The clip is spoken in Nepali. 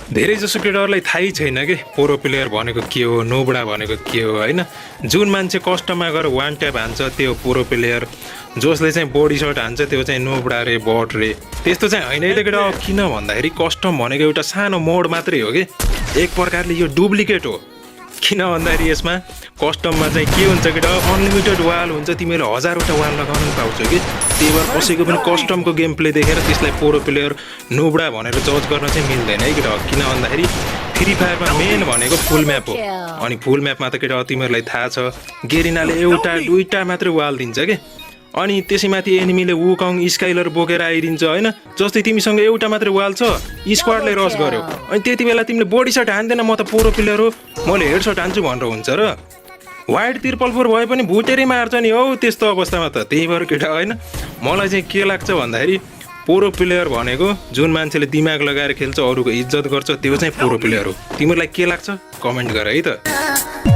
धेरैजसो केटाहरूलाई थाहै छैन कि प्रो प्लेयर भनेको के हो, नोबडा भनेको के हो होइन। जुन मान्छे कस्टममा गएर वान ट्याप हान्छ त्यो प्रो प्लेयर, जसले चाहिँ बडी सर्ट हान्छ त्यो चाहिँ नोबडा रे, बट रे। त्यस्तो चाहिँ होइन है त केटा। किन भन्दाखेरि कस्टम भनेको एउटा सानो मोड मात्रै हो कि, एक प्रकारले यो डुप्लिकेट हो। किन भन्दाखेरि यसमा कस्टममा चाहिँ के हुन्छ केटा, अनलिमिटेड वाल हुन्छ, तिमीले 1000वटा वाल लगाउन पनि पाउँछ कि। त्यही भएर कसैको पनि कस्टमको गेम प्ले देखेर त्यसलाई प्रो प्लेयर नोबडा भनेर जज गर्न चाहिँ मिल्दैन है केटा। किन भन्दाखेरि फ्री फायरमा मेन भनेको फुल म्याप हो। अनि फुल म्यापमा त केटा तिमीहरूलाई थाहा छ, गेरिनाले एउटा दुईटा मात्रै वाल दिन्छ कि। अनि त्यसैमाथि एनिमीले वुकङ स्काइलर बोकेर आइदिन्छ होइन। जस्तै तिमीसँग एउटा मात्रै वाल छ, स्क्वाडले रस गर्यो, अनि त्यति बेला तिमीले बडी सर्ट हान्दैन, म त प्रो प्लेयर हो, मैले हेड सर्ट हान्छु भनेर हुन्छ र। वाइड 4x4 भए पनि भुटेरै मार्छ नि हौ त्यस्तो अवस्थामा त। त्यही भएर केटा होइन, मलाई चाहिँ के लाग्छ भन्दाखेरि प्रो प्लेयर भनेको जुन मान्छेले दिमाग लगाएर खेल्छ, अरूको इज्जत गर्छ, त्यो चाहिँ प्रो प्लेयर हो। तिमीहरूलाई के लाग्छ कमेन्ट गर है त।